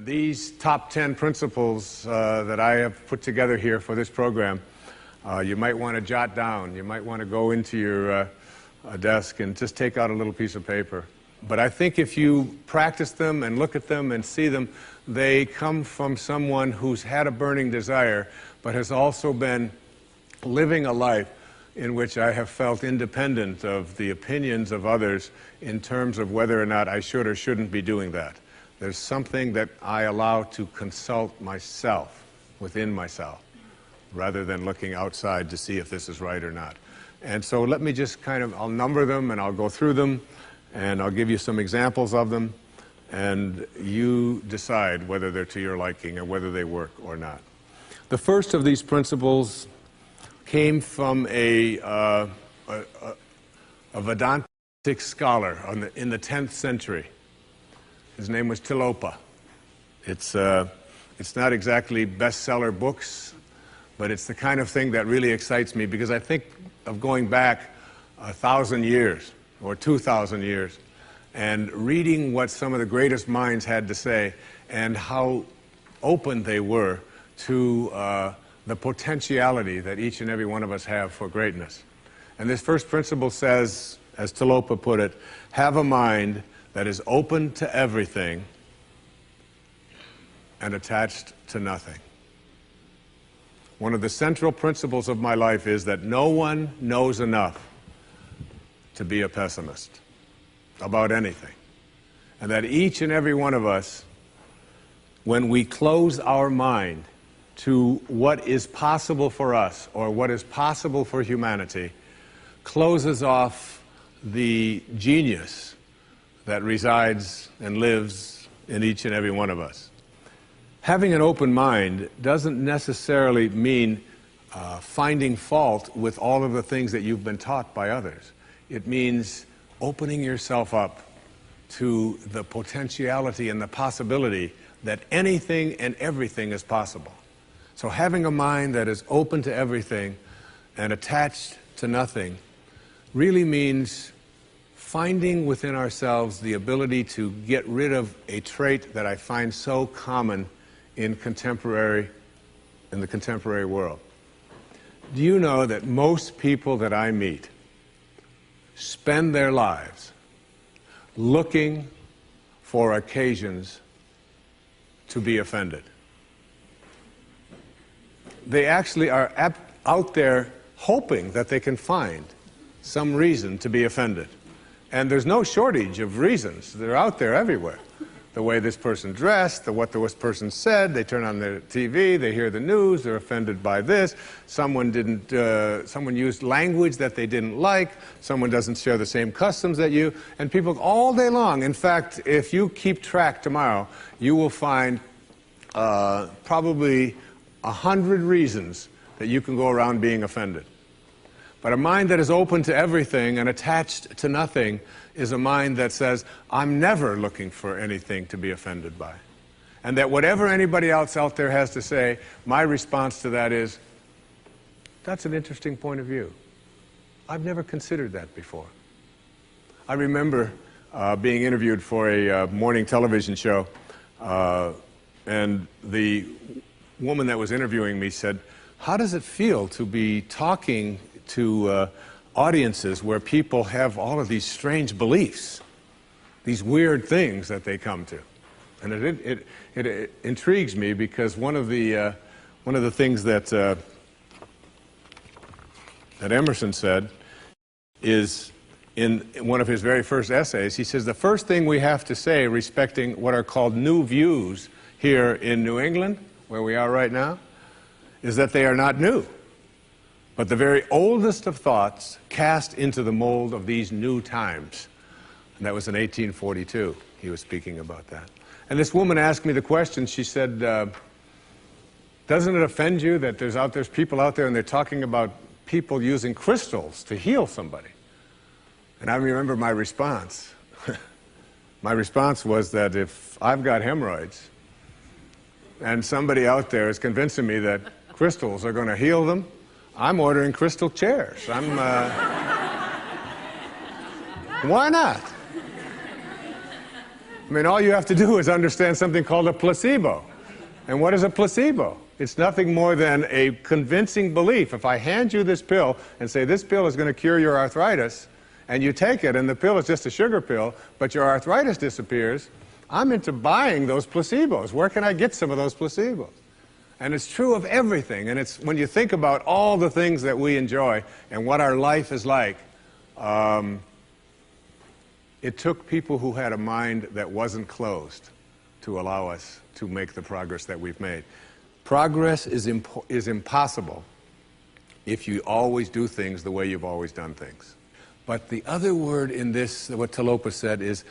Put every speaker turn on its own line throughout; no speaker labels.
And these top 10 principles that I have put together here for this program, you might want to jot down. You might want to go into your desk and just take out a little piece of paper. But I think if you practice them and look at them and see them, they come from someone who's had a burning desire, but has also been living a life in which I have felt independent of the opinions of others in terms of whether or not I should or shouldn't be doing that. There's something that I allow to consult myself, within myself, rather than looking outside to see if this is right or not. And so let me just I'll number them and I'll go through them and I'll give you some examples of them, and you decide whether they're to your liking or whether they work or not. The first of these principles came from a Vedantic scholar in the 10th century. His name was Tilopa. It's not exactly bestseller books, but it's the kind of thing that really excites me, because I think of going back 1,000 years or 2,000 years and reading what some of the greatest minds had to say and how open they were to the potentiality that each and every one of us have for greatness. And this first principle says, as Tilopa put it, have a mind that is open to everything and attached to nothing. One of the central principles of my life is that no one knows enough to be a pessimist about anything. And that each and every one of us, when we close our mind to what is possible for us or what is possible for humanity, closes off the genius that resides and lives in each and every one of us. Having an open mind doesn't necessarily mean finding fault with all of the things that you've been taught by others. It means opening yourself up to the potentiality and the possibility that anything and everything is possible. So having a mind that is open to everything and attached to nothing really means finding within ourselves the ability to get rid of a trait that I find so common in the contemporary world. Do you know that most people that I meet spend their lives looking for occasions to be offended? They actually are out there hoping that they can find some reason to be offended. And there's no shortage of reasons. They're out there everywhere. The way this person dressed, what this person said, they turn on their TV, they hear the news, they're offended by this, someone used language that they didn't like, someone doesn't share the same customs that you, and people all day long. In fact, if you keep track tomorrow, you will find probably 100 reasons that you can go around being offended. But a mind that is open to everything and attached to nothing is a mind that says, I'm never looking for anything to be offended by. And that whatever anybody else out there has to say, my response to that is, that's an interesting point of view. I've never considered that before. I remember being interviewed for a morning television show, and the woman that was interviewing me said, how does it feel to be talking to audiences where people have all of these strange beliefs, these weird things that they come to? And it intrigues me, because one of the things that Emerson said is, in one of his very first essays, he says, the first thing we have to say respecting what are called new views here in New England, where we are right now, is that they are not new, but the very oldest of thoughts cast into the mold of these new times. And that was in 1842. He was speaking about that. And this woman asked me the question. She said, doesn't it offend you that there's people out there and they're talking about people using crystals to heal somebody? And I remember my response. My response was that if I've got hemorrhoids and somebody out there is convincing me that crystals are going to heal them, I'm ordering crystal chairs. Why not? I mean, all you have to do is understand something called a placebo. And what is a placebo? It's nothing more than a convincing belief. If I hand you this pill and say this pill is going to cure your arthritis, and you take it and the pill is just a sugar pill, but your arthritis disappears, I'm into buying those placebos. Where can I get some of those placebos? And it's true of everything. And it's when you think about all the things that we enjoy and what our life is like, it took people who had a mind that wasn't closed to allow us to make the progress that we've made. Progress is impossible if you always do things the way you've always done things. But the other word in this, what Talopa said, is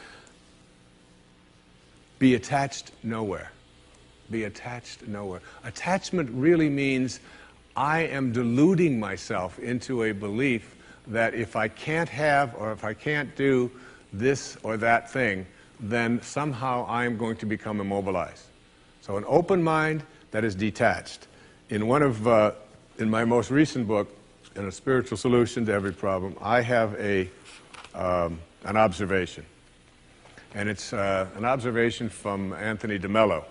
be attached nowhere. Be attached nowhere. Attachment really means I am deluding myself into a belief that if I can't have or if I can't do this or that thing, then somehow I am going to become immobilized. So an open mind that is detached. In my most recent book, in A Spiritual Solution to Every Problem, I have an observation. And it's an observation from Anthony DeMello,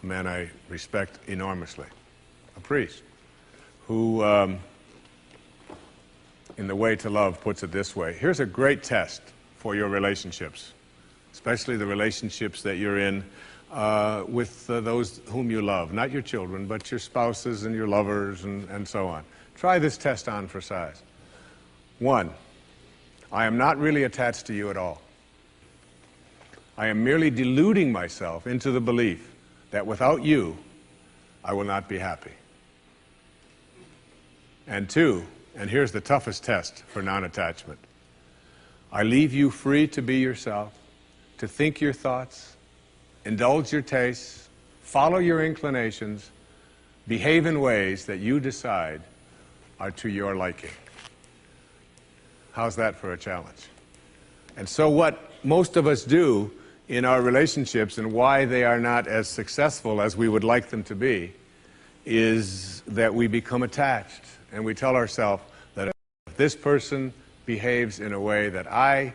a man I respect enormously, a priest, who, in The Way to Love, puts it this way. Here's a great test for your relationships, especially the relationships that you're in with those whom you love, not your children, but your spouses and your lovers and so on. Try this test on for size. 1, I am not really attached to you at all. I am merely deluding myself into the belief that without you, I will not be happy. And 2, and here's the toughest test for non-attachment, I leave you free to be yourself, to think your thoughts, indulge your tastes, follow your inclinations, behave in ways that you decide are to your liking. How's that for a challenge? And so what most of us do in our relationships and why they are not as successful as we would like them to be is that we become attached and we tell ourselves that if this person behaves in a way that I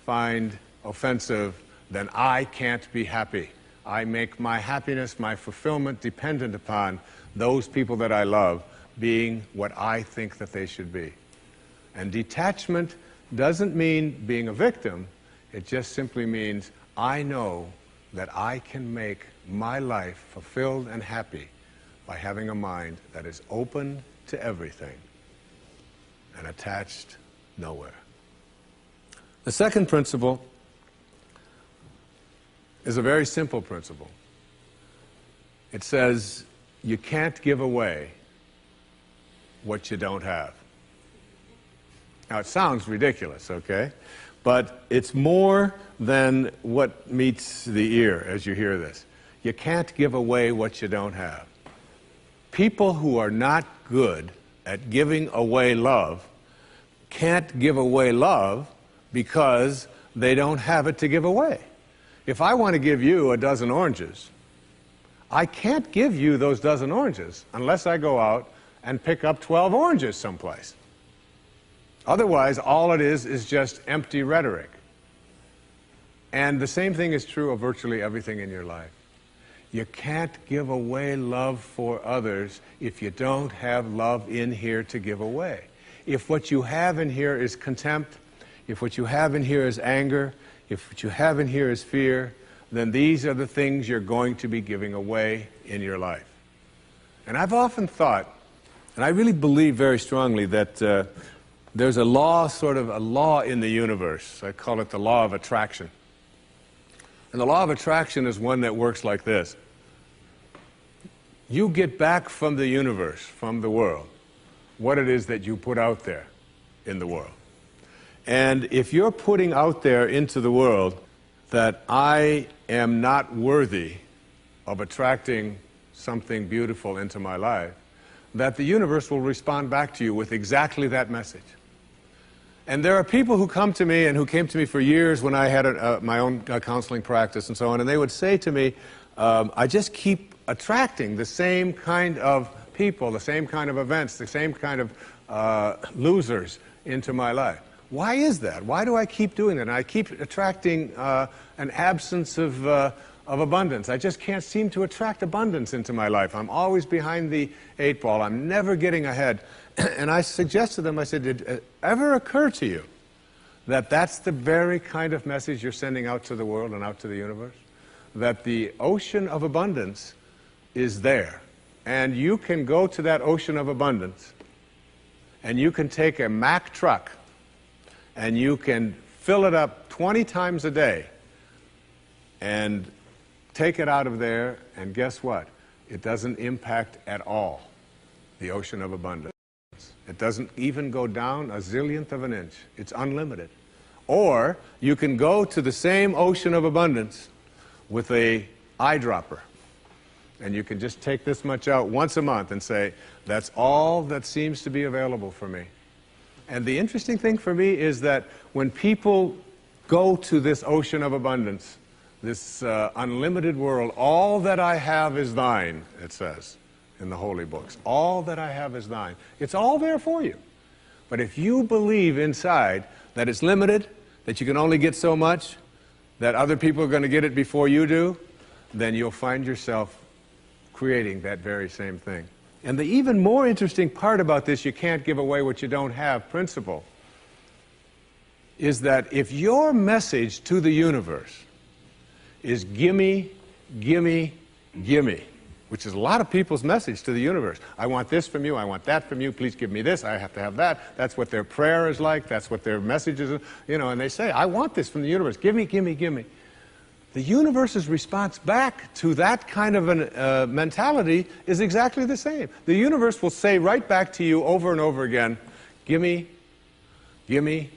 find offensive, then I can't be happy. I make my happiness, my fulfillment dependent upon those people that I love being what I think that they should be. And detachment doesn't mean being a victim. It just simply means I know that I can make my life fulfilled and happy by having a mind that is open to everything and attached nowhere. The second principle is a very simple principle. It says you can't give away what you don't have. Now, it sounds ridiculous, okay? But it's more than what meets the ear as you hear this. You can't give away what you don't have. People who are not good at giving away love can't give away love because they don't have it to give away. If I want to give you a dozen oranges, I can't give you those dozen oranges unless I go out and pick up 12 oranges someplace. Otherwise, all it is just empty rhetoric. And the same thing is true of virtually everything in your life. You can't give away love for others if you don't have love in here to give away. If what you have in here is contempt, if what you have in here is anger, if what you have in here is fear, then these are the things you're going to be giving away in your life. And I've often thought, and I really believe very strongly that there's a law, sort of a law in the universe. I call it the law of attraction. And the law of attraction is one that works like this. You get back from the universe, from the world, what it is that you put out there in the world. And if you're putting out there into the world that I am not worthy of attracting something beautiful into my life, that the universe will respond back to you with exactly that message. And there are people who come to me and who came to me for years when I had my own counseling practice and so on, and they would say to me, I just keep attracting the same kind of people, the same kind of events, the same kind of losers into my life. Why is that? Why do I keep doing that? And I keep attracting an absence of abundance. I just can't seem to attract abundance into my life. I'm always behind the 8 ball. I'm never getting ahead. And I suggested to them, I said, did it ever occur to you that that's the very kind of message you're sending out to the world and out to the universe? That the ocean of abundance is there. And you can go to that ocean of abundance, and you can take a Mack truck, and you can fill it up 20 times a day, and take it out of there, and guess what? It doesn't impact at all the ocean of abundance. It doesn't even go down a zillionth of an inch. It's unlimited. Or you can go to the same ocean of abundance with a eyedropper, and you can just take this much out once a month and say, that's all that seems to be available for me. And the interesting thing for me is that when people go to this ocean of abundance, this unlimited world, all that I have is thine, it says in the holy books. All that I have is thine. It's all there for you. But if you believe inside that it's limited, that you can only get so much, that other people are going to get it before you do, then you'll find yourself creating that very same thing. And the even more interesting part about this, you can't give away what you don't have principle, is that if your message to the universe is gimme, gimme, gimme, which is a lot of people's message to the universe. I want this from you, I want that from you, please give me this, I have to have that. That's what their prayer is like, that's what their message is, you know, and they say, I want this from the universe, gimme, gimme, gimme. The universe's response back to that kind of a mentality is exactly the same. The universe will say right back to you over and over again, gimme, gimme,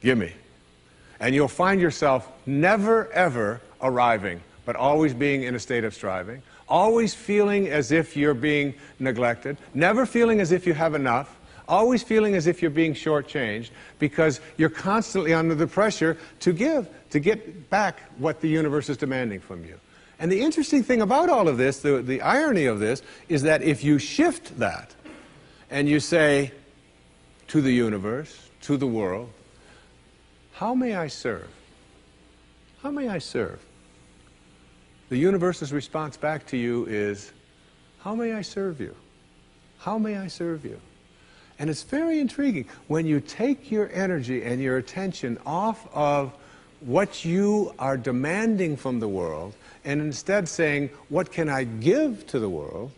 gimme. And you'll find yourself never, ever arriving, but always being in a state of striving, always feeling as if you're being neglected, never feeling as if you have enough, always feeling as if you're being shortchanged, because you're constantly under the pressure to give, to get back what the universe is demanding from you. And the interesting thing about all of this, the irony of this, is that if you shift that, and you say to the universe, to the world, how may I serve? How may I serve? The universe's response back to you is, how may I serve you? How may I serve you? And it's very intriguing. When you take your energy and your attention off of what you are demanding from the world, and instead saying, what can I give to the world?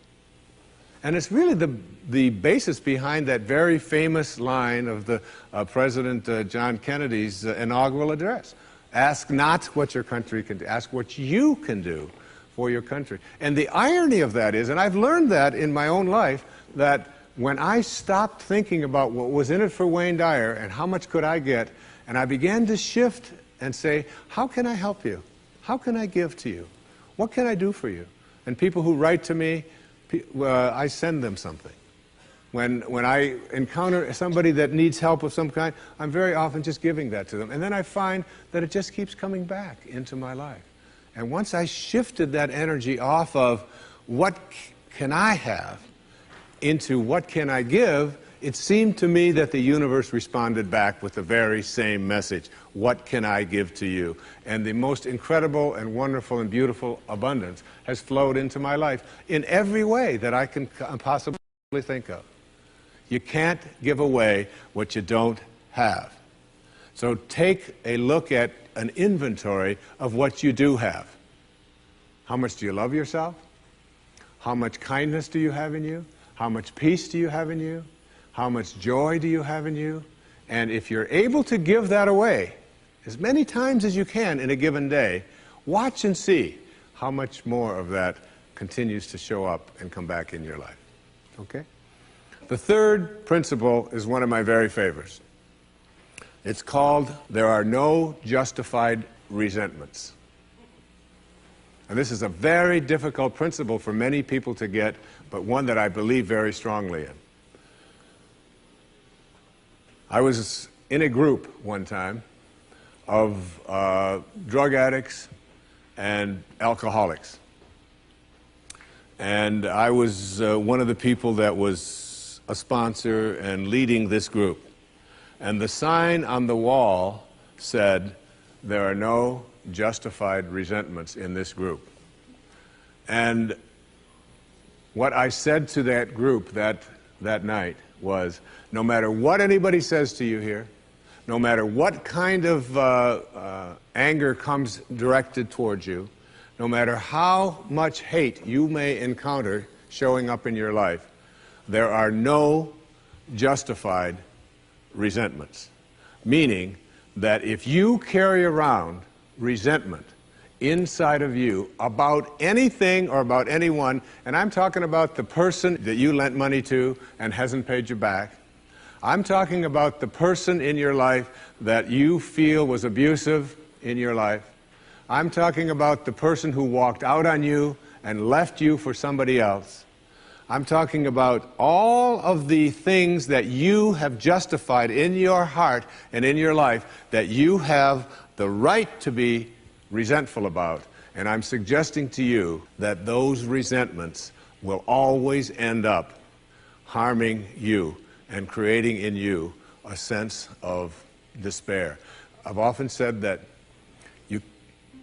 And it's really the basis behind that very famous line of the President John Kennedy's inaugural address. Ask not what your country can do, ask what you can do for your country. And the irony of that is, and I've learned that in my own life, that when I stopped thinking about what was in it for Wayne Dyer and how much could I get, and I began to shift and say, how can I help you? How can I give to you? What can I do for you? And people who write to me, I send them something. When I encounter somebody that needs help of some kind, I'm very often just giving that to them. And then I find that it just keeps coming back into my life. And once I shifted that energy off of what can I have into what can I give, it seemed to me that the universe responded back with the very same message. What can I give to you? And the most incredible and wonderful and beautiful abundance has flowed into my life in every way that I can possibly think of. You can't give away what you don't have. So take a look at an inventory of what you do have. How much do you love yourself? How much kindness do you have in you? How much peace do you have in you? How much joy do you have in you? And if you're able to give that away as many times as you can in a given day, watch and see how much more of that continues to show up and come back in your life. Okay? The third principle is one of my very favorites. It's called, there are no justified resentments. And this is a very difficult principle for many people to get, but one that I believe very strongly in. I was in a group one time of drug addicts and alcoholics. And I was one of the people that was a sponsor and leading this group. And the sign on the wall said, "There are no justified resentments in this group." And what I said to that group that night was, no matter what anybody says to you here, no matter what kind of anger comes directed towards you, no matter how much hate you may encounter showing up in your life, there are no justified resentments. Meaning that if you carry around resentment inside of you about anything or about anyone, and I'm talking about the person that you lent money to and hasn't paid you back, I'm talking about the person in your life that you feel was abusive in your life, I'm talking about the person who walked out on you and left you for somebody else, I'm talking about all of the things that you have justified in your heart and in your life that you have the right to be resentful about. And I'm suggesting to you that those resentments will always end up harming you and creating in you a sense of despair. I've often said that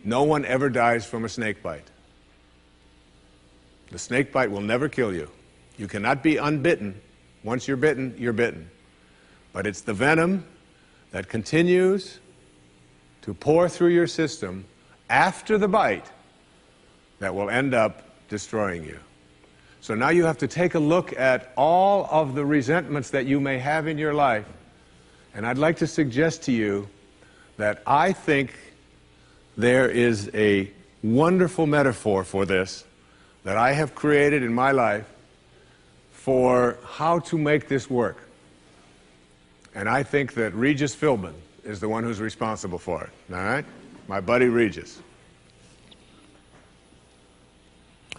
no one ever dies from a snake bite. The snake bite will never kill you. You cannot be unbitten. Once you're bitten, you're bitten. But it's the venom that continues to pour through your system after the bite that will end up destroying you. So now you have to take a look at all of the resentments that you may have in your life. And I'd like to suggest to you that I think there is a wonderful metaphor for this that I have created in my life for how to make this work. And I think that Regis Philbin is the one who's responsible for it, all right? My buddy Regis.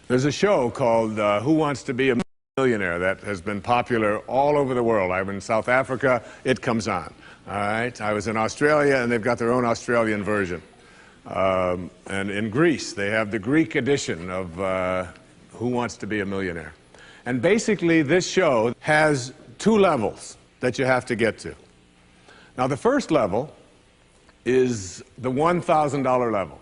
There's a show called Who Wants to Be a Millionaire that has been popular all over the world. I was in South Africa, it comes on, all right? I was in Australia, and they've got their own Australian version. And in Greece, they have the Greek edition of Who Wants to Be a Millionaire. And basically, this show has two levels that you have to get to. Now, the first level is the $1,000 level.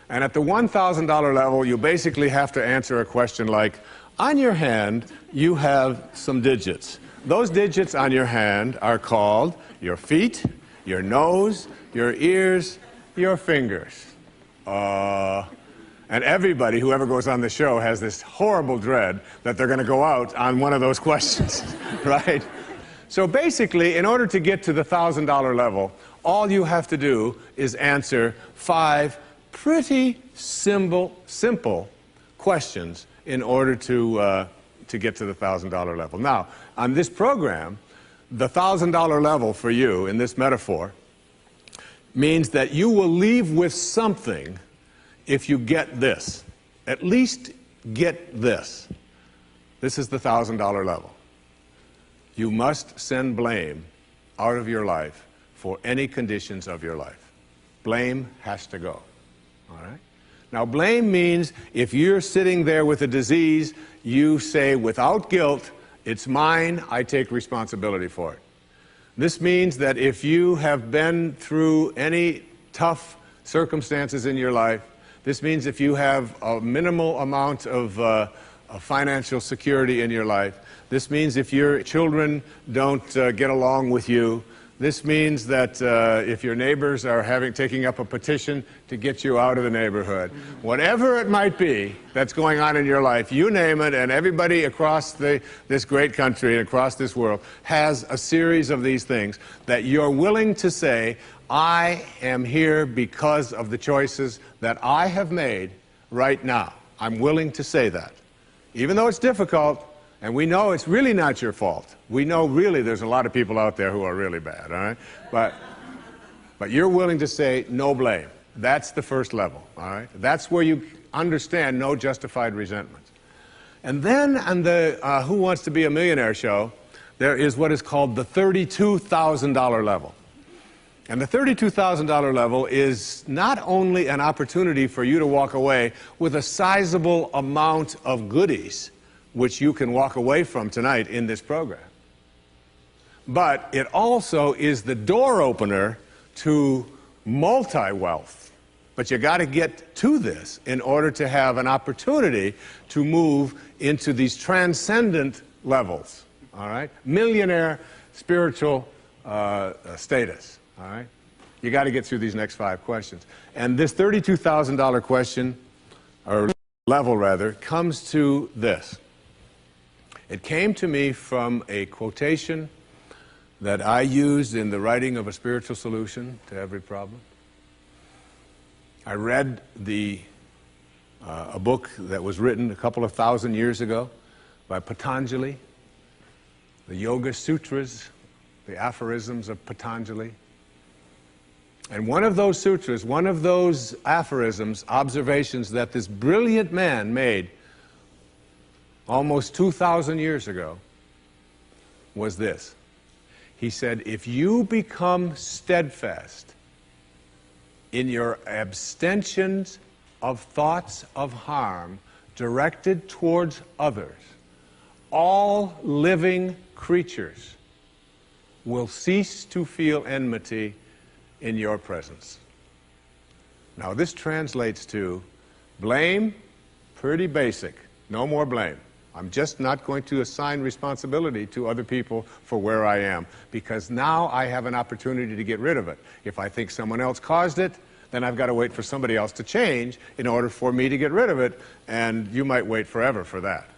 And at the $1,000 level, you basically have to answer a question like, on your hand, you have some digits. Those digits on your hand are called your feet, your nose, your ears, your fingers. And everybody who ever goes on the show has this horrible dread that they're going to go out on one of those questions, right? So basically, in order to get to the $1,000 level, all you have to do is answer 5 pretty simple questions in order to get to the $1,000 level. Now, on this program, the $1,000 level for you in this metaphor means that you will leave with something if you get this. At least get this. This is the $1,000 level. You must send blame out of your life for any conditions of your life. Blame has to go. All right? Now, blame means if you're sitting there with a disease, you say, without guilt, it's mine, I take responsibility for it. This means that if you have been through any tough circumstances in your life, this means if you have a minimal amount of financial security in your life, this means if your children don't get along with you, this means that if your neighbors are taking up a petition to get you out of the neighborhood, whatever it might be that's going on in your life, you name it, and everybody across this great country and across this world has a series of these things that you're willing to say, I am here because of the choices that I have made right now. I'm willing to say that. Even though it's difficult, and we know it's really not your fault. We know really there's a lot of people out there who are really bad, all right? But you're willing to say no blame. That's the first level, all right? That's where you understand no justified resentment. And then on the Who Wants to Be a Millionaire show, there is what is called the $32,000 level. And the $32,000 level is not only an opportunity for you to walk away with a sizable amount of goodies, which you can walk away from tonight in this program, but it also is the door opener to multi-wealth. But you got to get to this in order to have an opportunity to move into these transcendent levels, all right? Millionaire spiritual status, all right? You got to get through these next 5 questions. And this $32,000 question, or level rather, comes to this. It came to me from a quotation that I used in the writing of A Spiritual Solution to Every Problem. I read a book that was written a couple of thousand years ago by Patanjali, the Yoga Sutras, the aphorisms of Patanjali. And one of those sutras, one of those aphorisms, observations that this brilliant man made almost 2,000 years ago was this. He said, if you become steadfast in your abstentions of thoughts of harm directed towards others, all living creatures will cease to feel enmity in your presence. Now this translates to blame, pretty basic, no more blame. I'm just not going to assign responsibility to other people for where I am, because now I have an opportunity to get rid of it. If I think someone else caused it, then I've got to wait for somebody else to change in order for me to get rid of it, and you might wait forever for that.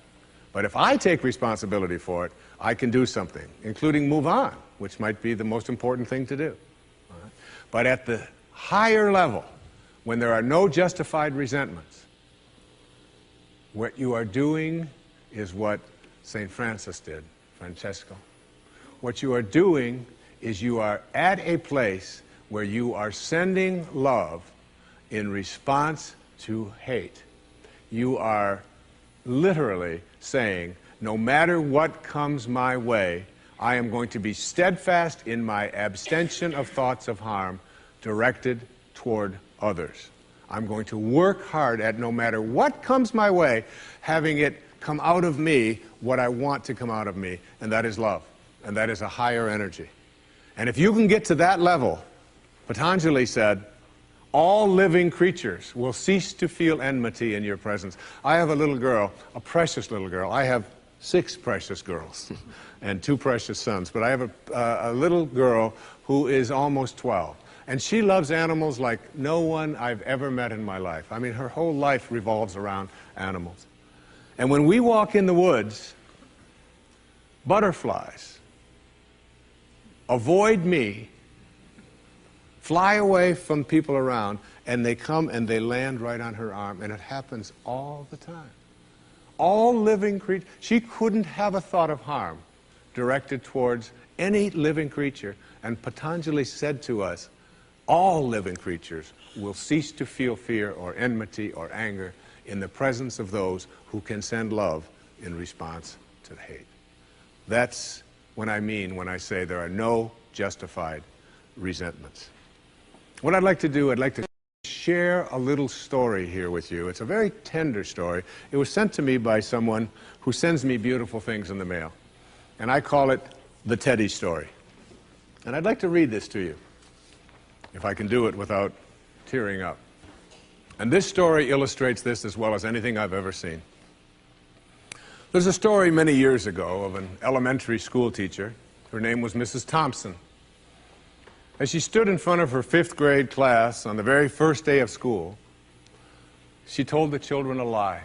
But if I take responsibility for it, I can do something, including move on, which might be the most important thing to do. All right? But at the higher level, when there are no justified resentments, what you are doing is what St. Francis did, Francesco. What you are doing is you are at a place where you are sending love in response to hate. You are literally saying, no matter what comes my way, I am going to be steadfast in my abstention of thoughts of harm directed toward others. I'm going to work hard at, no matter what comes my way, having it come out of me what I want to come out of me, and that is love, and that is a higher energy. And if you can get to that level, Patanjali said, all living creatures will cease to feel enmity in your presence. I have a little girl, a precious little girl. I have 6 precious girls and 2 precious sons, but I have a little girl who is almost 12. And she loves animals like no one I've ever met in my life. I mean, her whole life revolves around animals. And when we walk in the woods, butterflies avoid me, fly away from people around, and they come and they land right on her arm, and it happens all the time. All living creatures, she couldn't have a thought of harm directed towards any living creature. And Patanjali said to us, all living creatures will cease to feel fear or enmity or anger in the presence of those who can send love in response to hate. That's what I mean when I say there are no justified resentments. What I'd like to do, I'd like to share a little story here with you. It's a very tender story. It was sent to me by someone who sends me beautiful things in the mail. And I call it the Teddy story. And I'd like to read this to you, if I can do it without tearing up. And this story illustrates this as well as anything I've ever seen. There's a story many years ago of an elementary school teacher. Her name was Mrs. Thompson. As she stood in front of her 5th grade class on the very first day of school, she told the children a lie.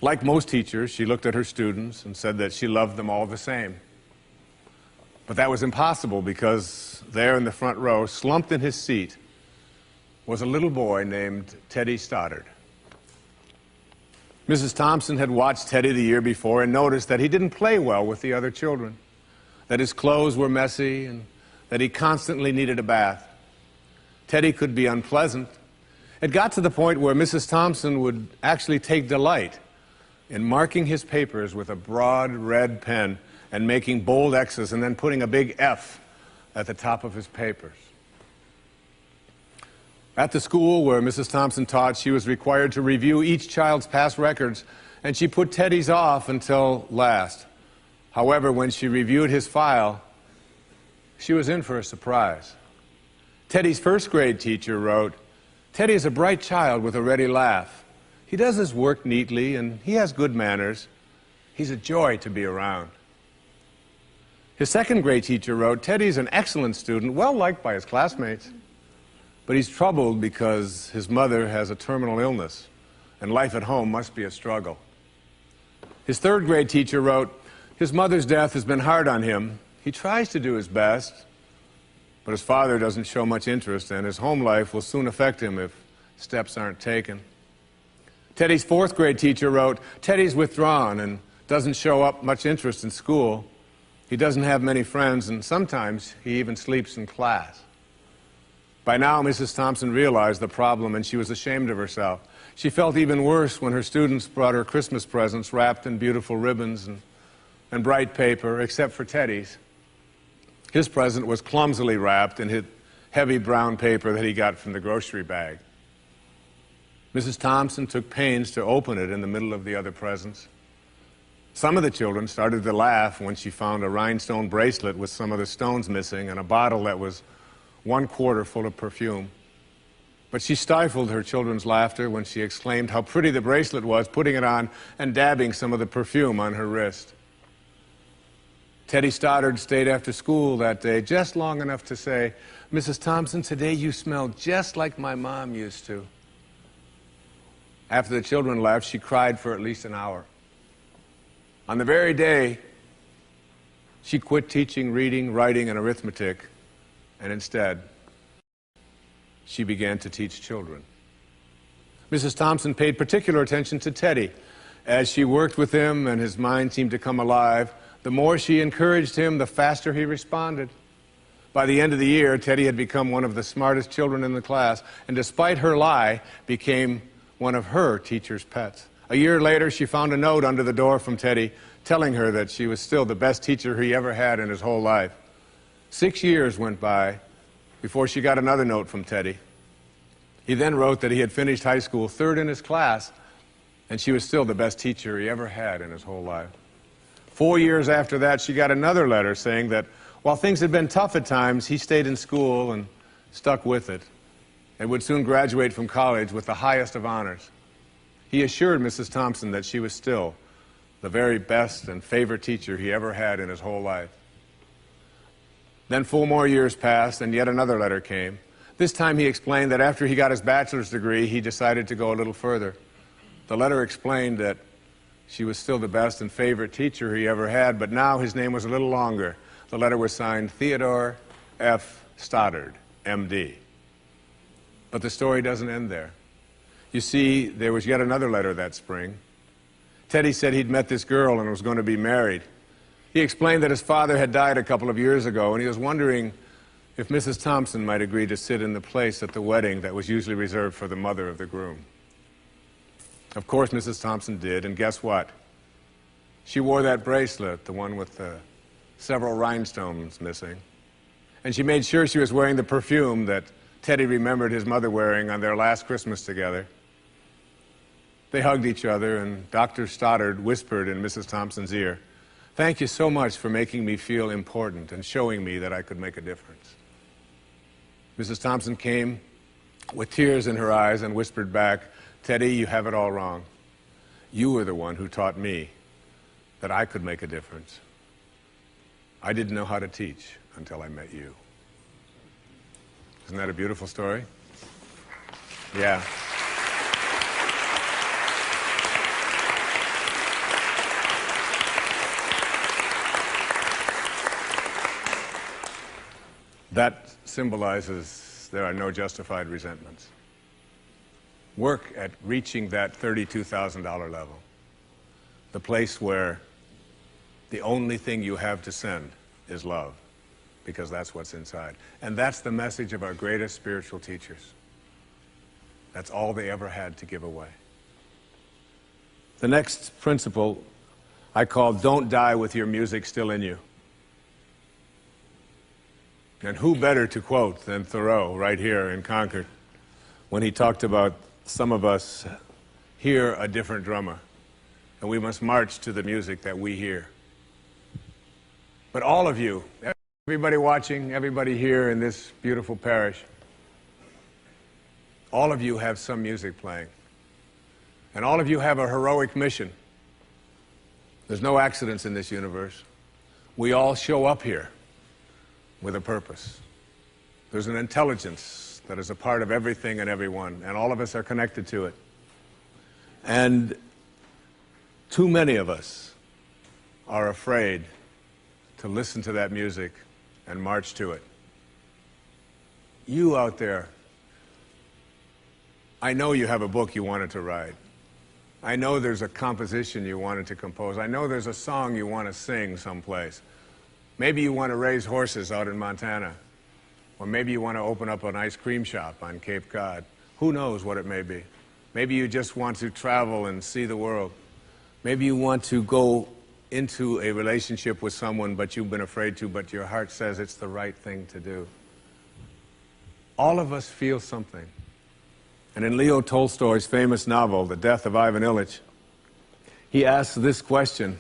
Like most teachers, she looked at her students and said that she loved them all the same. But that was impossible, because there in the front row, slumped in his seat, was a little boy named Teddy Stoddard. Mrs. Thompson had watched Teddy the year before and noticed that he didn't play well with the other children, that his clothes were messy, and that he constantly needed a bath. Teddy could be unpleasant. It got to the point where Mrs. Thompson would actually take delight in marking his papers with a broad red pen and making bold X's and then putting a big F at the top of his papers. At the school where Mrs. Thompson taught, she was required to review each child's past records, and she put Teddy's off until last. However, when she reviewed his file, she was in for a surprise. Teddy's first grade teacher wrote, "Teddy is a bright child with a ready laugh. He does his work neatly and he has good manners. He's a joy to be around." His second grade teacher wrote, "Teddy's an excellent student, well liked by his classmates, but he's troubled because his mother has a terminal illness and life at home must be a struggle." His third grade teacher wrote, "His mother's death has been hard on him. He tries to do his best, but his father doesn't show much interest, and his home life will soon affect him if steps aren't taken." Teddy's fourth grade teacher wrote, "Teddy's withdrawn and doesn't show up much interest in school. He doesn't have many friends, and sometimes he even sleeps in class." By now, Mrs. Thompson realized the problem, and she was ashamed of herself. She felt even worse when her students brought her Christmas presents wrapped in beautiful ribbons and bright paper, except for Teddy's. His present was clumsily wrapped in heavy brown paper that he got from the grocery bag. Mrs. Thompson took pains to open it in the middle of the other presents. Some of the children started to laugh when she found a rhinestone bracelet with some of the stones missing and a bottle that was 1/4 full of perfume. But she stifled her children's laughter when she exclaimed how pretty the bracelet was, putting it on and dabbing some of the perfume on her wrist. Teddy Stoddard stayed after school that day just long enough to say, "Mrs. Thompson, today you smell just like my mom used to." After the children left, she cried for at least an hour. On the very day, she quit teaching reading, writing, and arithmetic, and instead, she began to teach children. Mrs. Thompson paid particular attention to Teddy. As she worked with him and his mind seemed to come alive, the more she encouraged him, the faster he responded. By the end of the year, Teddy had become one of the smartest children in the class, and despite her lie, became one of her teacher's pets. A year later, she found a note under the door from Teddy telling her that she was still the best teacher he ever had in his whole life. 6 years went by before she got another note from Teddy. He then wrote that he had finished high school third in his class, and she was still the best teacher he ever had in his whole life. 4 years after that, she got another letter saying that while things had been tough at times, he stayed in school and stuck with it, and would soon graduate from college with the highest of honors. He assured Mrs. Thompson that she was still the very best and favorite teacher he ever had in his whole life. Then 4 more years passed, and yet another letter came. This time he explained that after he got his bachelor's degree, he decided to go a little further. The letter explained that she was still the best and favorite teacher he ever had, but now his name was a little longer. The letter was signed Theodore F. Stoddard, M.D. But the story doesn't end there. You see, there was yet another letter that spring. Teddy said he'd met this girl and was going to be married. He explained that his father had died a couple of years ago, and he was wondering if Mrs. Thompson might agree to sit in the place at the wedding that was usually reserved for the mother of the groom. Of course, Mrs. Thompson did, and guess what? She wore that bracelet, the one with the several rhinestones missing, and she made sure she was wearing the perfume that Teddy remembered his mother wearing on their last Christmas together. They hugged each other, and Dr. Stoddard whispered in Mrs. Thompson's ear, "Thank you so much for making me feel important and showing me that I could make a difference." Mrs. Thompson came with tears in her eyes and whispered back, "Teddy, you have it all wrong. You were the one who taught me that I could make a difference. I didn't know how to teach until I met you." Isn't that a beautiful story? Yeah. That symbolizes there are no justified resentments. Work at reaching that $32,000 level, the place where the only thing you have to send is love, because that's what's inside. And that's the message of our greatest spiritual teachers. That's all they ever had to give away. The next principle I call "Don't die with your music still in you." And who better to quote than Thoreau right here in Concord when he talked about some of us hear a different drummer, and we must march to the music that we hear. But all of you, everybody watching, everybody here in this beautiful parish, all of you have some music playing. And all of you have a heroic mission. There's no accidents in this universe. We all show up here with a purpose. There's an intelligence that is a part of everything and everyone, and all of us are connected to it. And too many of us are afraid to listen to that music and march to it. You out there, I know you have a book you wanted to write. I know there's a composition you wanted to compose. I know there's a song you want to sing someplace. Maybe you want to raise horses out in Montana. Or maybe you want to open up an ice cream shop on Cape Cod. Who knows what it may be. Maybe you just want to travel and see the world. Maybe you want to go into a relationship with someone but you've been afraid to, but your heart says it's the right thing to do. All of us feel something. And in Leo Tolstoy's famous novel, The Death of Ivan Ilyich, he asks this question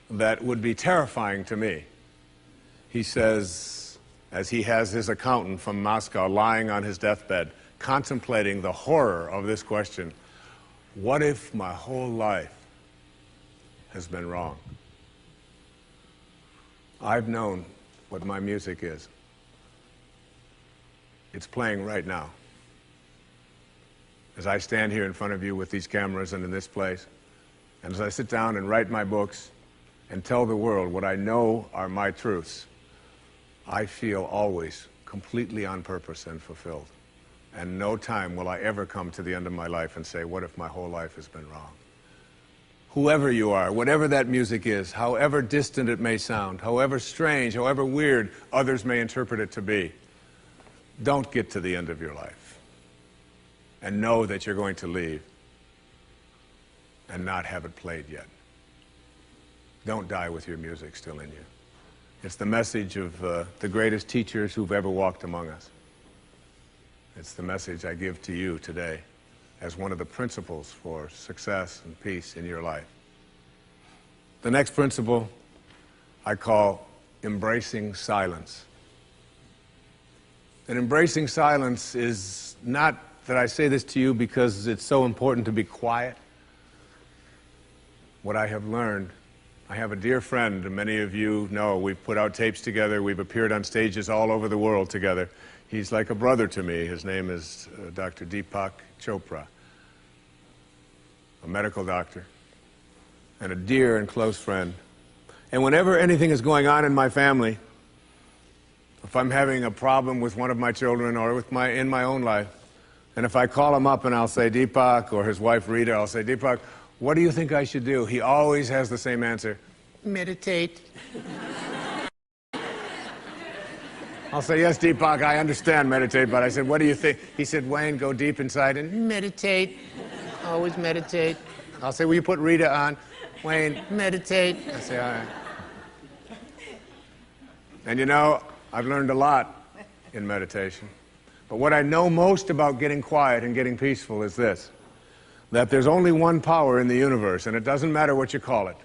that would be terrifying to me. He says, as he has his accountant from Moscow lying on his deathbed, contemplating the horror of this question, what if my whole life has been wrong? I've known what my music is. It's playing right now. As I stand here in front of you with these cameras and in this place, and as I sit down and write my books and tell the world what I know are my truths, I feel always completely on purpose and fulfilled. And no time will I ever come to the end of my life and say, what if my whole life has been wrong? Whoever you are, whatever that music is, however distant it may sound, however strange, however weird others may interpret it to be, don't get to the end of your life and know that you're going to leave and not have it played yet. Don't die with your music still in you. It's the message of the greatest teachers who've ever walked among us. It's the message I give to you today as one of the principles for success and peace in your life. The next principle I call embracing silence. And embracing silence is not that I say this to you because it's so important to be quiet. What I have learned, I have a dear friend, and many of you know, we've put out tapes together, we've appeared on stages all over the world together. He's like a brother to me. His name is Dr. Deepak Chopra, a medical doctor, and a dear and close friend. And whenever anything is going on in my family, if I'm having a problem with one of my children or with in my own life, and if I call him up and I'll say, Deepak, or his wife Rita, I'll say, Deepak, what do you think I should do? He always has the same answer, meditate. I'll say, yes, Deepak, I understand meditate, but I said, what do you think? He said, Wayne, go deep inside and meditate. Always meditate. I'll say, will you put Rita on? Wayne, meditate. I say, all right. And you know, I've learned a lot in meditation. But what I know most about getting quiet and getting peaceful is this, that there's only one power in the universe, and it doesn't matter what you call it.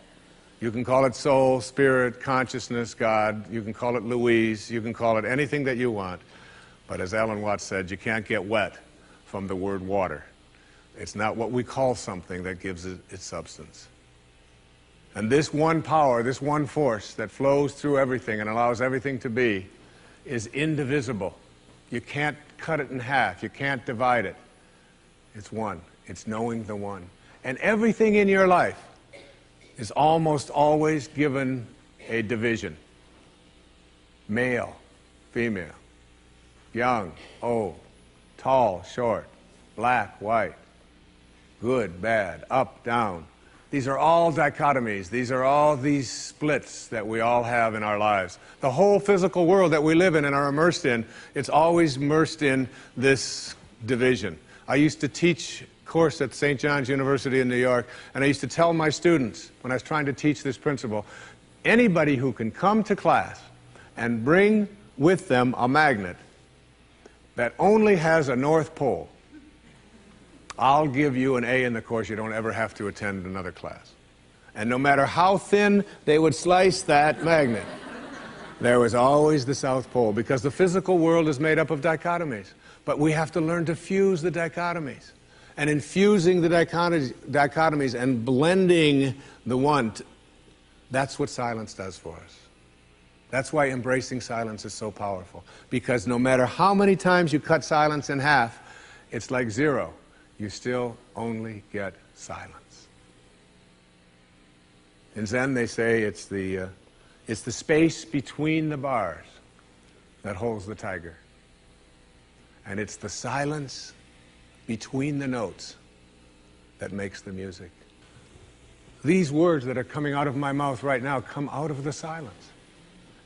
You can call it soul, spirit, consciousness, God. You can call it Louise. You can call it anything that you want. But as Alan Watts said, you can't get wet from the word water. It's not what we call something that gives it its substance. And this one power, this one force that flows through everything and allows everything to be, is indivisible. You can't cut it in half. You can't divide it. It's one. It's knowing the one. And everything in your life is almost always given a division. Male, female, young, old, tall, short, black, white, good, bad, up, down. These are all dichotomies. These are all these splits that we all have in our lives. The whole physical world that we live in and are immersed in, it's always immersed in this division. I used to teach a course at St. John's University in New York, and I used to tell my students, when I was trying to teach this principle, anybody who can come to class and bring with them a magnet that only has a North Pole, I'll give you an A in the course. You don't ever have to attend another class. And no matter how thin they would slice that magnet, There was always the South Pole, because the physical world is made up of dichotomies. But we have to learn to fuse the dichotomies. And in fusing the dichotomies and blending the one, that's what silence does for us. That's why embracing silence is so powerful. Because no matter how many times you cut silence in half, it's like zero. You still only get silence. In Zen, they say it's the space between the bars that holds the tiger. And it's the silence between the notes that makes the music. These words that are coming out of my mouth right now come out of the silence.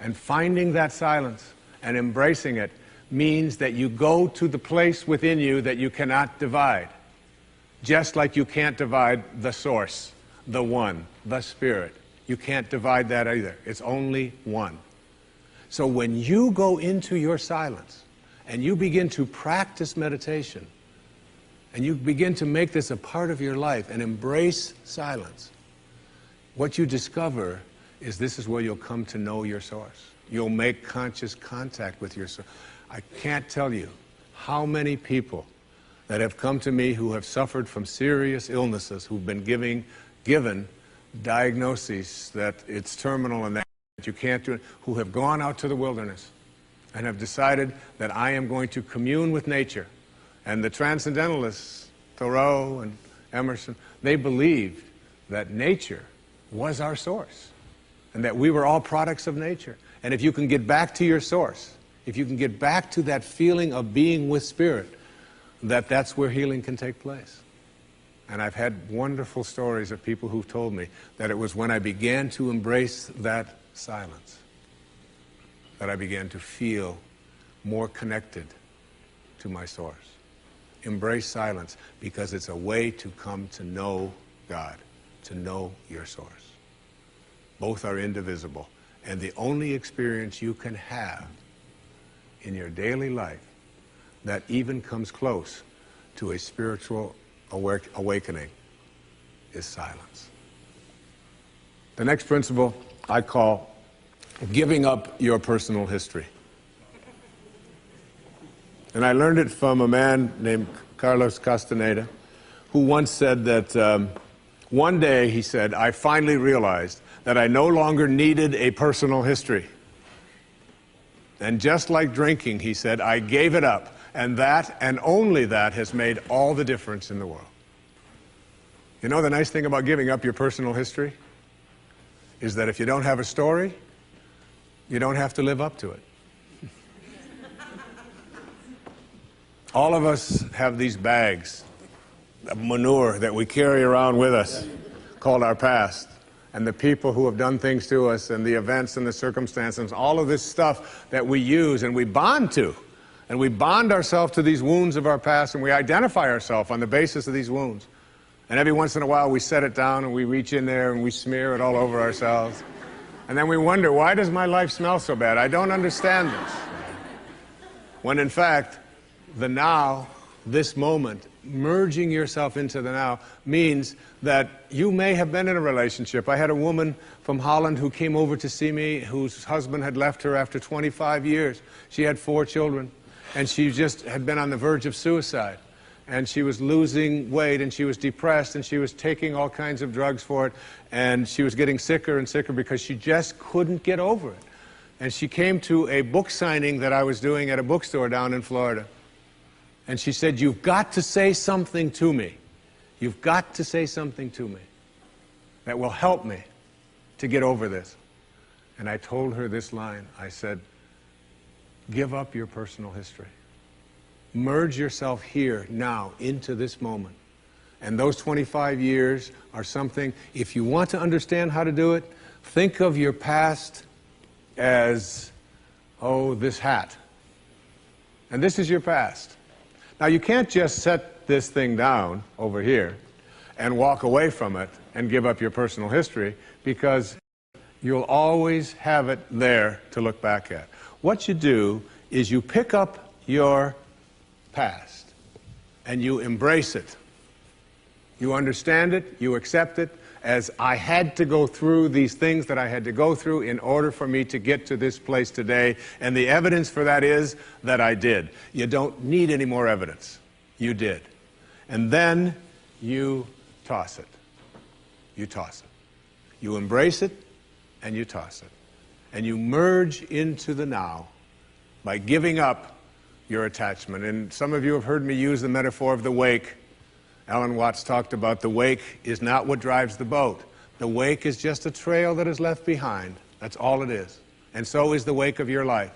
And finding that silence and embracing it means that you go to the place within you that you cannot divide. Just like you can't divide the source, the one, the spirit. You can't divide that either. It's only one. So when you go into your silence and you begin to practice meditation and you begin to make this a part of your life and embrace silence, what you discover is this is where you'll come to know your source. You'll make conscious contact with your source. I can't tell you how many people that have come to me who have suffered from serious illnesses, who've been given diagnoses that it's terminal and that you can't do it, who have gone out to the wilderness and have decided that I am going to commune with nature. And the transcendentalists, Thoreau and Emerson, they believed that nature was our source and that we were all products of nature. And if you can get back to your source, if you can get back to that feeling of being with spirit, that's where healing can take place. And I've had wonderful stories of people who've told me that it was when I began to embrace that silence that I began to feel more connected to my source. Embrace silence because it's a way to come to know God, to know your source. Both are indivisible. And the only experience you can have in your daily life that even comes close to a spiritual awakening is silence. The next principle I call giving up your personal history. And I learned it from a man named Carlos Castaneda, who once said that one day, he said, I finally realized that I no longer needed a personal history. And just like drinking, he said, I gave it up. And that, and only that, has made all the difference in the world. You know the nice thing about giving up your personal history? Is that if you don't have a story, you don't have to live up to it. All of us have these bags of manure that we carry around with us, called our past. And the people who have done things to us, and the events and the circumstances, all of this stuff that we use and we bond to. And we bond ourselves to these wounds of our past, and we identify ourselves on the basis of these wounds. And every once in a while we set it down and we reach in there and we smear it all over ourselves. And then we wonder, why does my life smell so bad? I don't understand this. When in fact, the now, this moment, merging yourself into the now, means that you may have been in a relationship. I had a woman from Holland who came over to see me, whose husband had left her after 25 years. She had 4 children, and she just had been on the verge of suicide. And she was losing weight, and she was depressed, and she was taking all kinds of drugs for it, and she was getting sicker and sicker because she just couldn't get over it. And she came to a book signing that I was doing at a bookstore down in Florida. And she said, you've got to say something to me. You've got to say something to me that will help me to get over this. And I told her this line. I said, give up your personal history. Merge yourself here, now, into this moment. And those 25 years are something, if you want to understand how to do it, think of your past as, oh, this hat. And this is your past. Now, you can't just set this thing down over here and walk away from it and give up your personal history, because you'll always have it there to look back at. What you do is you pick up your past and you embrace it You understand it, you accept it, as I had to go through these things that I had to go through in order for me to get to this place today, and the evidence for that is that I did. You don't need any more evidence. You did. And then you toss it. You toss it. You embrace it, and you toss it. And you merge into the now by giving up your attachment. And some of you have heard me use the metaphor of the wake. Alan Watts talked about the wake is not what drives the boat. The wake is just a trail that is left behind. That's all it is. And so is the wake of your life.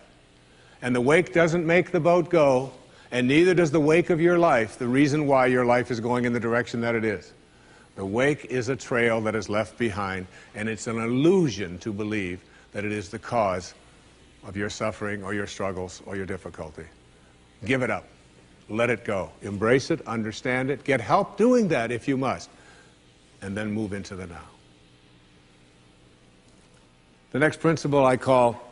And the wake doesn't make the boat go, and neither does the wake of your life, the reason why your life is going in the direction that it is. The wake is a trail that is left behind, and it's an illusion to believe that it is the cause of your suffering or your struggles or your difficulty. Give it up. Let it go. Embrace it, understand it, get help doing that if you must, and then move into the now. The next principle I call,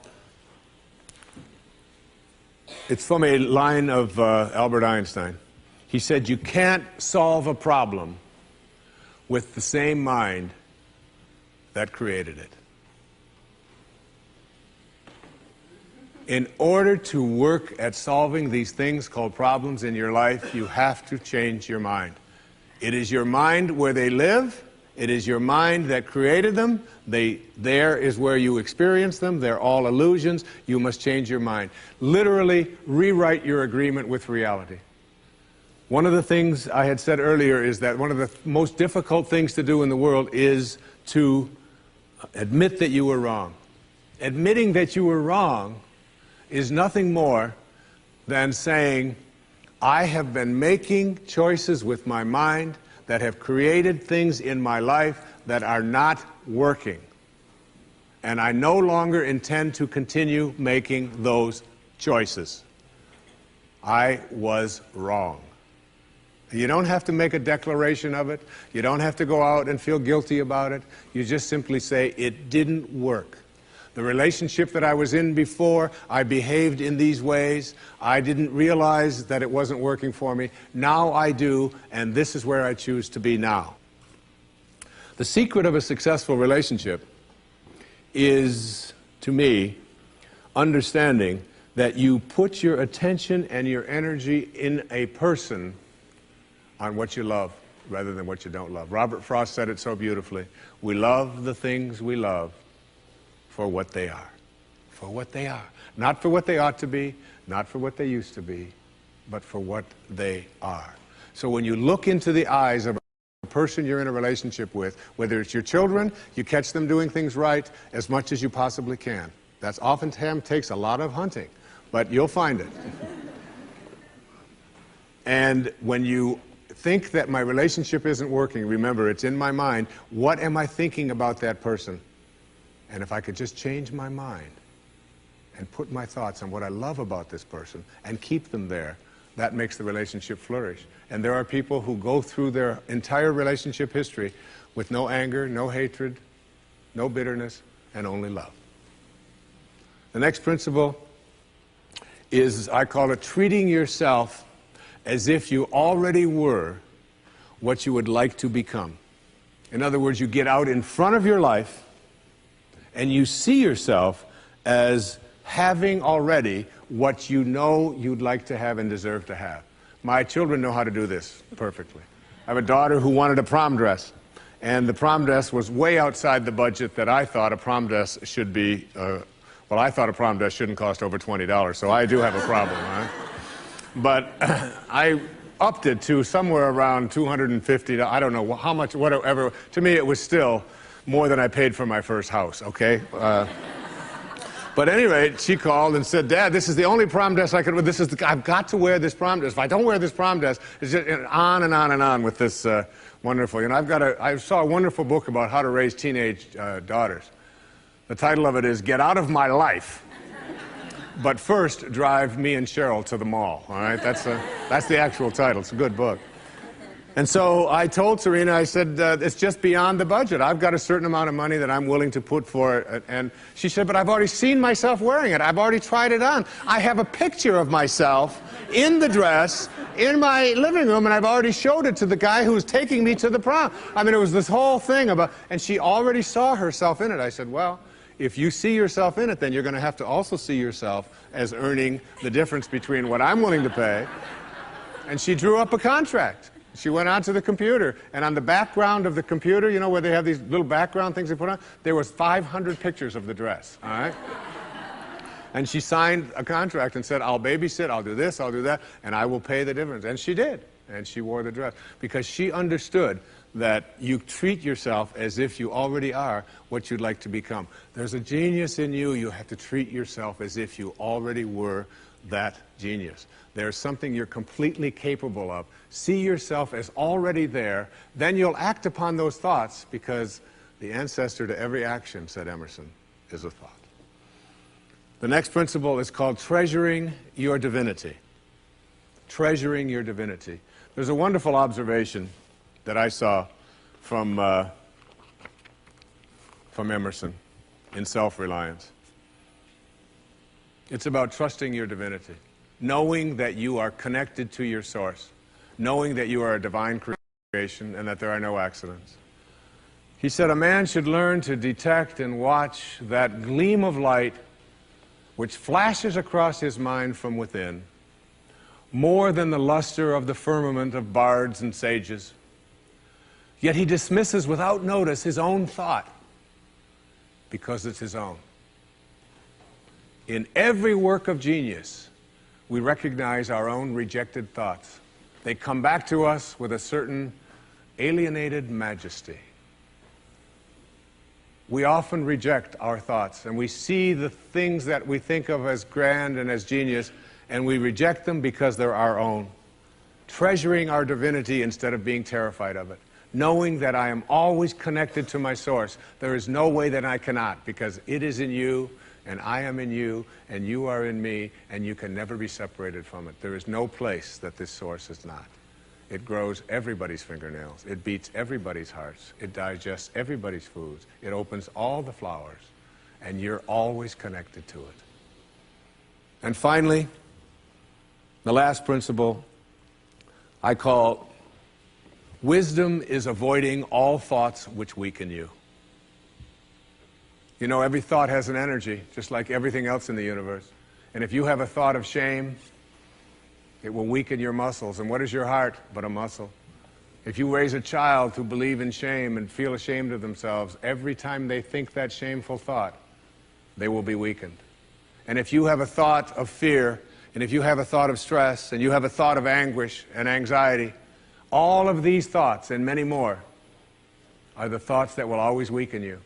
it's from a line of Albert Einstein. He said, you can't solve a problem with the same mind that created it. In order to work at solving these things called problems in your life, you have to change your mind. It is your mind where they live. It is your mind that created them. There is where you experience them. They're all illusions. You must change your mind. Literally rewrite your agreement with reality. One of the things I had said earlier is that one of the most difficult things to do in the world is to admit that you were wrong. Admitting that you were wrong is nothing more than saying, I have been making choices with my mind that have created things in my life that are not working. And I no longer intend to continue making those choices. I was wrong. You don't have to make a declaration of it. You don't have to go out and feel guilty about it. You just simply say, it didn't work. The relationship that I was in before, I behaved in these ways. I didn't realize that it wasn't working for me. Now I do, and this is where I choose to be now. The secret of a successful relationship is, to me, understanding that you put your attention and your energy in a person on what you love rather than what you don't love. Robert Frost said it so beautifully. We love the things we love for what they are. For what they are. Not for what they ought to be, not for what they used to be, but for what they are. So when you look into the eyes of a person you're in a relationship with, whether it's your children, you catch them doing things right as much as you possibly can. That's oftentimes takes a lot of hunting, but you'll find it. And when you think that my relationship isn't working, remember, it's in my mind. What am I thinking about that person? And if I could just change my mind and put my thoughts on what I love about this person and keep them there, that makes the relationship flourish. And there are people who go through their entire relationship history with no anger, no hatred, no bitterness, and only love. The next principle is, I call it, treating yourself as if you already were what you would like to become. In other words, you get out in front of your life and you see yourself as having already what you know you'd like to have and deserve to have. My children know how to do this perfectly. I have a daughter who wanted a prom dress, and the prom dress was way outside the budget that I thought a prom dress should be. Well, I thought a prom dress shouldn't cost over $20, so I do have a problem, right? But I upped it to somewhere around $250. I don't know how much, whatever. To me, it was still more than I paid for my first house, okay? But at any rate, she called and said, Dad, this is the only prom dress I could wear. I've got to wear this prom dress. If I don't wear this prom dress, it's just on and on and on with this wonderful. You know, I saw a wonderful book about how to raise teenage daughters. The title of it is Get Out of My Life, but first drive me and Cheryl to the mall, all right? That's the actual title. It's a good book. And so I told Serena, I said, it's just beyond the budget. I've got a certain amount of money that I'm willing to put for it. And she said, but I've already seen myself wearing it. I've already tried it on. I have a picture of myself in the dress in my living room, and I've already showed it to the guy who's taking me to the prom. I mean, it was this whole thing about, and she already saw herself in it. I said, well, if you see yourself in it, then you're going to have to also see yourself as earning the difference between what I'm willing to pay. And she drew up a contract. She went onto the computer, and on the background of the computer, you know, where they have these little background things they put on, there was 500 pictures of the dress, all right? And she signed a contract and said, I'll babysit, I'll do this, I'll do that, and I will pay the difference. And she did, and she wore the dress, because she understood that you treat yourself as if you already are what you'd like to become. There's a genius in you. You have to treat yourself as if you already were that genius. There's something you're completely capable of. See yourself as already there. Then you'll act upon those thoughts, because the ancestor to every action, said Emerson, is a thought. The next principle is called treasuring your divinity. Treasuring your divinity. There's a wonderful observation that I saw from Emerson in Self-Reliance. It's about trusting your divinity, knowing that you are connected to your source, knowing that you are a divine creation and that there are no accidents. He said, a man should learn to detect and watch that gleam of light which flashes across his mind from within, more than the luster of the firmament of bards and sages. Yet he dismisses without notice his own thought, because it's his own. In every work of genius, we recognize our own rejected thoughts. They come back to us with a certain alienated majesty. We often reject our thoughts, and we see the things that we think of as grand and as genius, and we reject them because they're our own. Treasuring our divinity instead of being terrified of it. Knowing that I am always connected to my source. There is no way that I cannot, because it is in you, and I am in you, and you are in me, and you can never be separated from it. There is no place that this source is not. It grows everybody's fingernails. It beats everybody's hearts. It digests everybody's foods. It opens all the flowers, and you're always connected to it. And finally, the last principle I call wisdom is avoiding all thoughts which weaken you. You know, every thought has an energy, just like everything else in the universe. And if you have a thought of shame, it will weaken your muscles. And what is your heart but a muscle? If you raise a child who believe in shame and feel ashamed of themselves, every time they think that shameful thought, they will be weakened. And if you have a thought of fear, and if you have a thought of stress, and you have a thought of anguish and anxiety, all of these thoughts and many more are the thoughts that will always weaken you.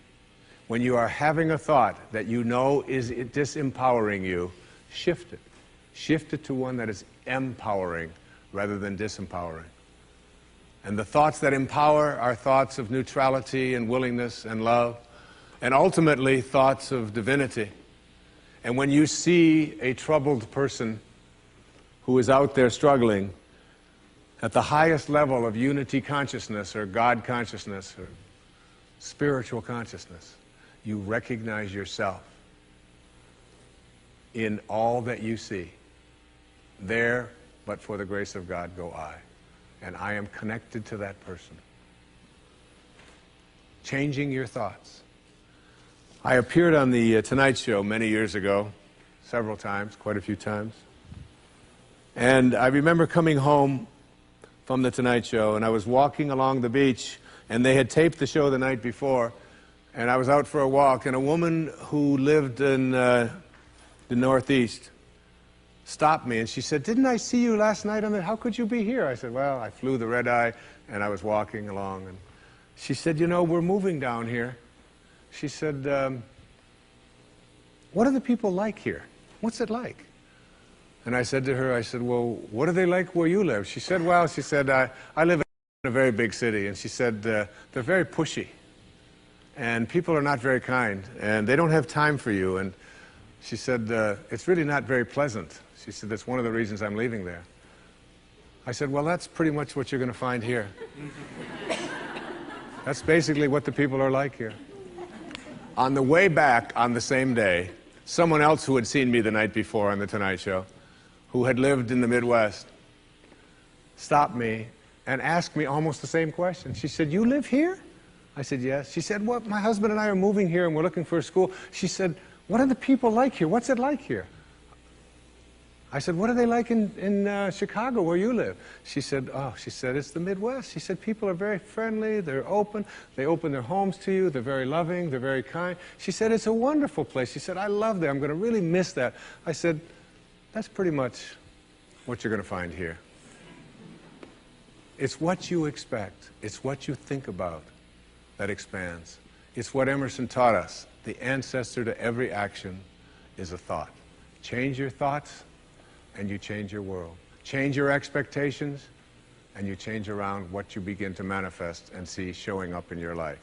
When you are having a thought that you know is disempowering you, shift it. Shift it to one that is empowering rather than disempowering. And the thoughts that empower are thoughts of neutrality and willingness and love, and ultimately thoughts of divinity. And when you see a troubled person who is out there struggling at the highest level of unity consciousness or God consciousness or spiritual consciousness, you recognize yourself in all that you see. There, but for the grace of God, go I. And I am connected to that person. Changing your thoughts. I appeared on the Tonight Show many years ago, several times, quite a few times. And I remember coming home from the Tonight Show, and I was walking along the beach, and they had taped the show the night before, and I was out for a walk, and a woman who lived in the Northeast stopped me, and she said, "Didn't I see you last night on the, how could you be here?" I said, "Well, I flew the red eye, and I was walking along." And she said, "You know, we're moving down here." She said, "What are the people like here? What's it like?" And I said to her, I said, "Well, what are they like where you live?" She said, "Well," she said, I live in a very big city." And she said, "They're very pushy. And people are not very kind. And they don't have time for you." And she said, "It's really not very pleasant." She said, "That's one of the reasons I'm leaving there." I said, well, that's pretty much what you're going to find here. That's basically what the people are like here. On the way back on the same day, someone else who had seen me the night before on The Tonight Show, who had lived in the Midwest, stopped me and asked me almost the same question. She said, you live here? I said, yes. She said, well, my husband and I are moving here and we're looking for a school. She said, what are the people like here? What's it like here? I said, what are they like in Chicago, where you live? She said, it's the Midwest. She said, people are very friendly, they're open, they open their homes to you, they're very loving, they're very kind. She said, it's a wonderful place. She said, I love that, I'm going to really miss that. I said, that's pretty much what you're going to find here. It's what you expect, it's what you think about that expands. It's what Emerson taught us. The ancestor to every action is a thought. Change your thoughts, and you change your world. Change your expectations, and you change around what you begin to manifest and see showing up in your life.